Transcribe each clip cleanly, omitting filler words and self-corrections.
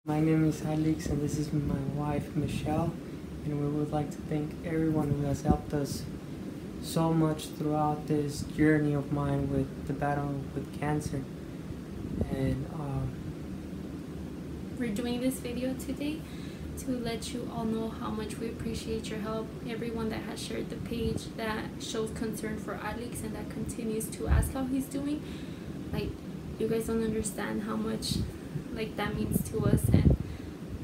My name is Alex and this is my wife Michelle, and we would like to thank everyone who has helped us so much throughout this journey of mine with the battle with cancer. And We're doing this video today to let you all know how much we appreciate your help. Everyone that has shared the page, that shows concern for Alex, and that continues to ask how he's doing. Like, you guys don't understand how much that means to us, and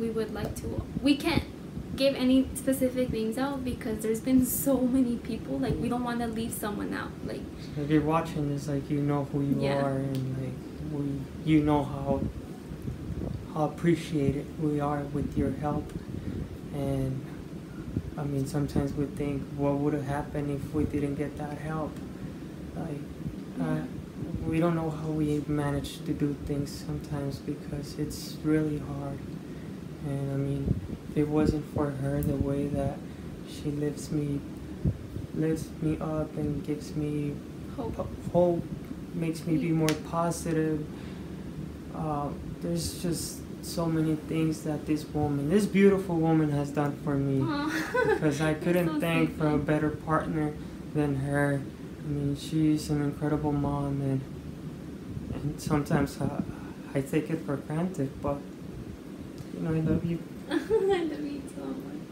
we would like to, we can't give any specific names out because there's been so many people. Like, we don't want to leave someone out. Like, if you're watching this, you know who you are, and you know how appreciated we are with your help. And I mean, sometimes we think, what would have happened if we didn't get that help? We don't know how we manage to do things sometimes because it's really hard. And I mean, if it wasn't for her, the way that she lifts me up and gives me hope, makes me be more positive. There's just so many things that this beautiful woman has done for me. Because I couldn't so thank for a better partner than her. I mean, she's an incredible mom, and sometimes I take it for granted, but you know, I love you. I love you so much.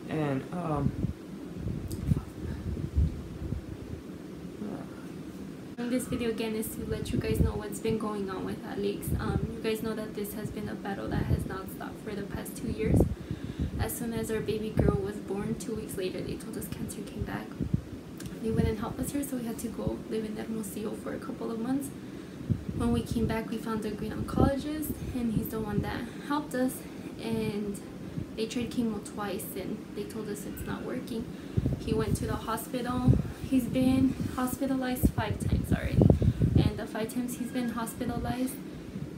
And this video again is to let you guys know what's been going on with Alex. You guys know that this has been a battle that has not stopped for the past 2 years. As soon as our baby girl was born, 2 weeks later, they told us cancer came back. They wouldn't help us here, so we had to go live in Hermosillo for a couple of months. When we came back, we found a great oncologist, and he's the one that helped us. And they tried chemo twice, and they told us it's not working. He went to the hospital. He's been hospitalized 5 times already, and the 5 times he's been hospitalized,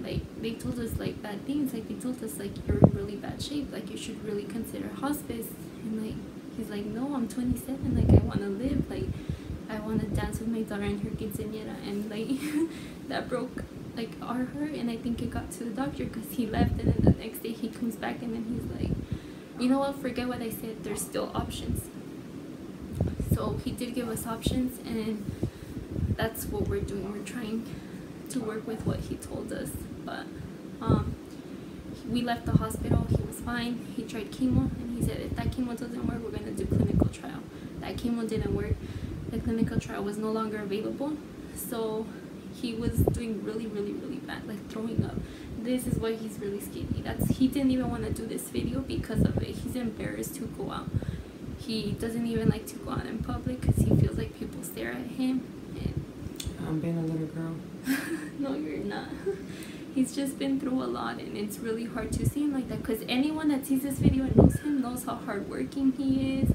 they told us bad things. They told us you're in really bad shape, you should really consider hospice. And he's like, no, I'm 27, I want to live, I want to dance with my daughter in her quinceañera. And that broke our heart. And I think it got to the doctor because he left, and then the next day he comes back, and then he's like, you know what, forget what I said, there's still options. So he did give us options, and that's what we're doing. We're trying to work with what he told us. But we left the hospital, he was fine. He tried chemo, and he said, if that chemo doesn't work, we're going to do clinical trial. That chemo didn't work. The clinical trial was no longer available, so he was doing really, really, really bad, throwing up. This is why he's really skinny. He didn't even want to do this video because of it. He's embarrassed to go out. He doesn't even like to go out in public because he feels like people stare at him. And I'm being a little girl. No, you're not. He's just been through a lot, and it's really hard to see him like that, because anyone that sees this video and knows him knows how hardworking he is,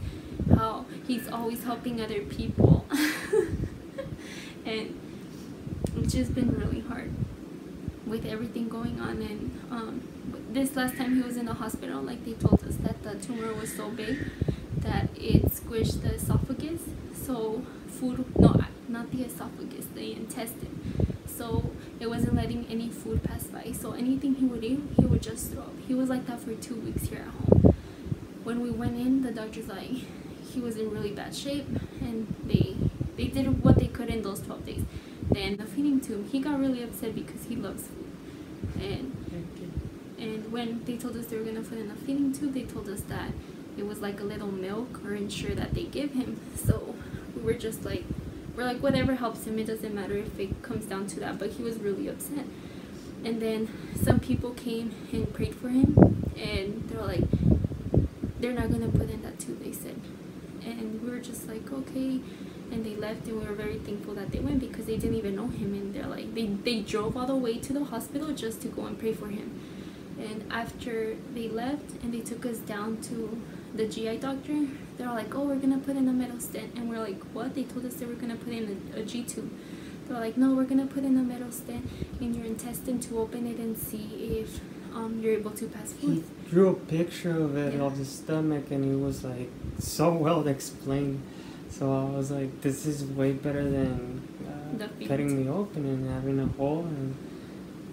how he's always helping other people. And it's just been really hard with everything going on. And this last time he was in the hospital, they told us that the tumor was so big that it squished the esophagus, so not the esophagus, the intestine, so it wasn't letting any food pass by. So anything he would eat, he would just throw up. He was like that for 2 weeks here at home. When we went in, the doctor's he was in really bad shape, and they did what they could in those 12 days. Then the feeding tube, he got really upset because he loves food. And when they told us they were going to put in a feeding tube, they told us that it was a little milk or ensure that they give him. So we were just we're whatever helps him, it doesn't matter if it comes down to that. But he was really upset. And then some people came and prayed for him, and they were they're not going to put in that tube, they said. And we were just okay. And they left, and we were very thankful that they went because they didn't even know him. And they're they drove all the way to the hospital just to go and pray for him. And after they left and they took us down to the GI doctor, they're oh, we're gonna put in a metal stent. And we're what? They told us they were gonna put in a G tube. They're no, we're gonna put in a metal stent in your intestine to open it and see if you're able to pass food. He drew a picture of it, of the stomach, and it was so well explained. So I was this is way better than cutting me open and having a hole and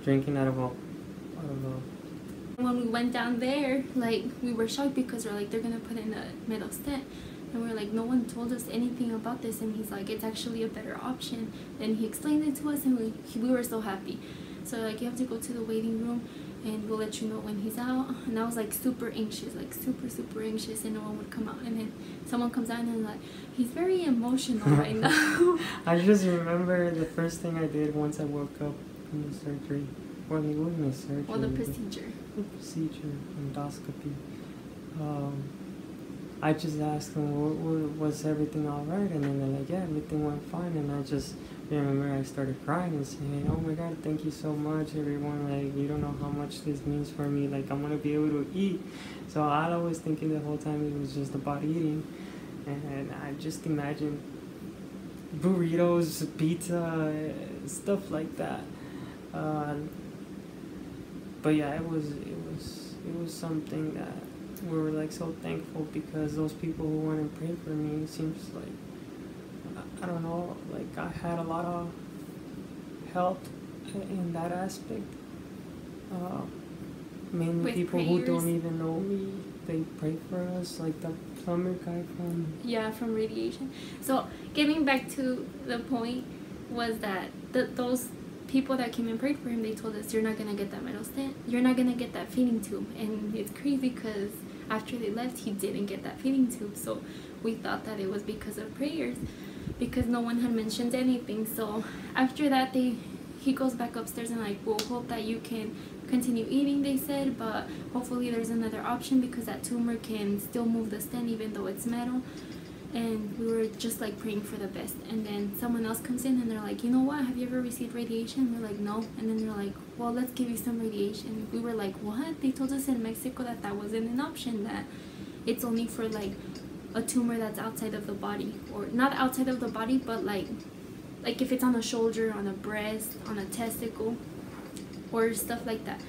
drinking out of a When we went down there, like, we were shocked because we're like, they're gonna put in a metal stent. And we're like, no one told us anything about this. And he's like, it's actually a better option. And he explained it to us, and we were so happy. So like, you have to go to the waiting room, and we'll let you know when he's out. And I was like super anxious, like super anxious, and no one would come out. And then someone comes out and like, he's very emotional right now. I just remember the first thing I did once I woke up from the surgery. Well, it wasn't a surgery. Well, the procedure. The procedure, endoscopy. I just asked them, was everything all right? And then they're like, yeah, everything went fine. And I just remember I started crying and saying, oh my God, thank you so much, everyone. Like, you don't know how much this means for me. Like, I'm going to be able to eat. So I was thinking the whole time it was just about eating. And I just imagined burritos, pizza, stuff like that. But yeah, it was something that we were like so thankful, because those people who went and prayed for me, it seems like, I don't know, like I had a lot of help in that aspect. Mainly With people prayers. who don't even know me, they pray for us, like the plumber guy from radiation. So getting back to the point was that those people that came and prayed for him, they told us, you're not gonna get that metal stent, you're not gonna get that feeding tube. And it's crazy because after they left, he didn't get that feeding tube. So we thought that it was because of prayers, because no one had mentioned anything. So after that, he goes back upstairs and like, we'll hope that you can continue eating, they said, but hopefully there's another option, because that tumor can still move the stent even though it's metal. And we were just like praying for the best. And then someone else comes in and they're like, you know what, have you ever received radiation? We're like, no. And then they're like, well, let's give you some radiation. We were like, what? They told us in Mexico that wasn't an option, that it's only for like a tumor that's outside of the body, or not outside of the body, but like if it's on a shoulder, on a breast, on a testicle, or stuff like that.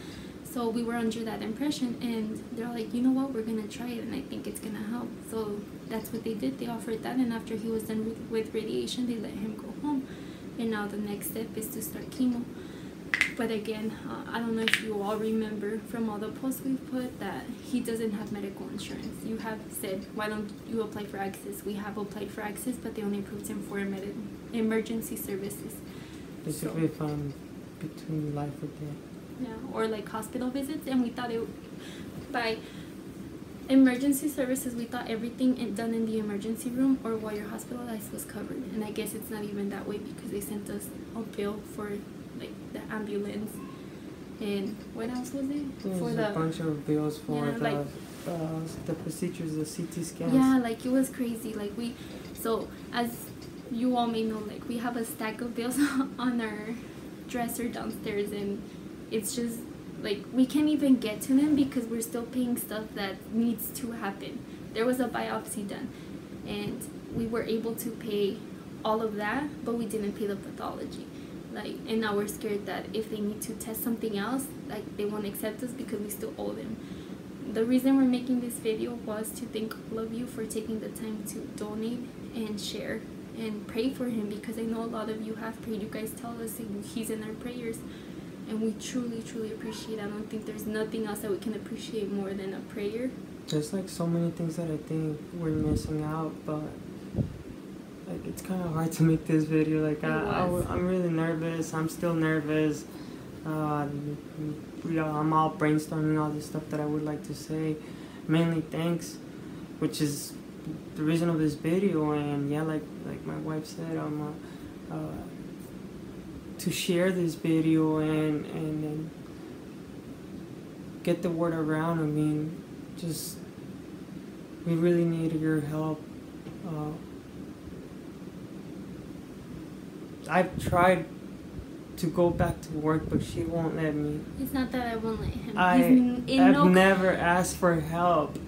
So we were under that impression, and they're like, you know what, we're gonna try it, and I think it's gonna help. So that's what they did. They offered that, and after he was done with radiation, they let him go home. And now the next step is to start chemo. But again, I don't know if you all remember from all the posts we've put that he doesn't have medical insurance. You have said, why don't you apply for access? We have applied for access, but they only approved him for emergency services. Basically, if I'm between life or death. Yeah, or like hospital visits. And we thought by emergency services, we thought everything done in the emergency room or while you're hospitalized was covered. And I guess it's not even that way, because they sent us a bill for like the ambulance, and what else was it? There's a bunch of bills for the procedures, the CT scans. Yeah, like it was crazy. Like so as you all may know, like we have a stack of bills on our dresser downstairs, and it's just like we can't even get to them because we're still paying stuff that needs to happen. There was a biopsy done, and we were able to pay all of that, but we didn't pay the pathology. Like, and now we're scared that if they need to test something else, like they won't accept us because we still owe them. The reason we're making this video was to thank all of you for taking the time to donate and share and pray for him, because I know a lot of you have prayed. You guys tell us he's in our prayers, and we truly appreciate it. I don't think there's nothing else that we can appreciate more than a prayer. There's like so many things that I think we're missing out, but like it's kind of hard to make this video. Like I'm really nervous. I'm still nervous. I'm all brainstorming all this stuff that I would like to say. Mainly thanks, which is the reason of this video. And yeah, like my wife said, I'm to share this video and get the word around. I mean, just we really need your help. I've tried to go back to work, but she won't let me. It's not that I won't let him. I've never asked for help.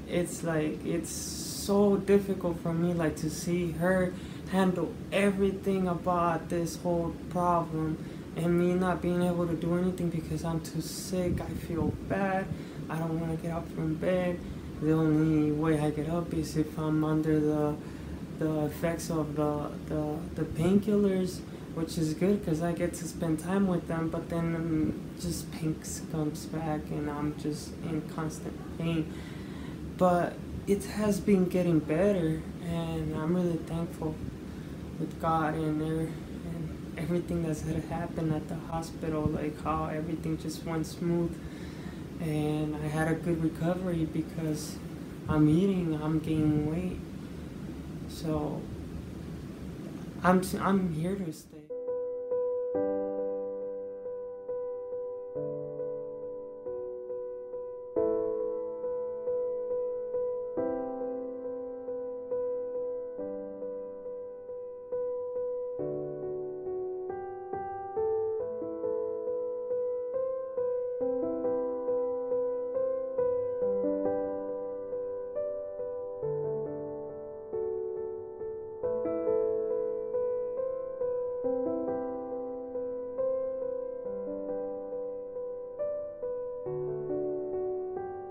It's like, it's so difficult for me, like, to see her handle everything about this whole problem, and me not being able to do anything because I'm too sick. I feel bad. I don't want to get up from bed. The only way I get up is if I'm under the effects of the painkillers. which is good because I get to spend time with them, but then just pain comes back and I'm just in constant pain. But it has been getting better, and I'm really thankful with God and everything that's had happened at the hospital, like how everything just went smooth, and I had a good recovery because I'm eating, I'm gaining weight, so I'm here to stay.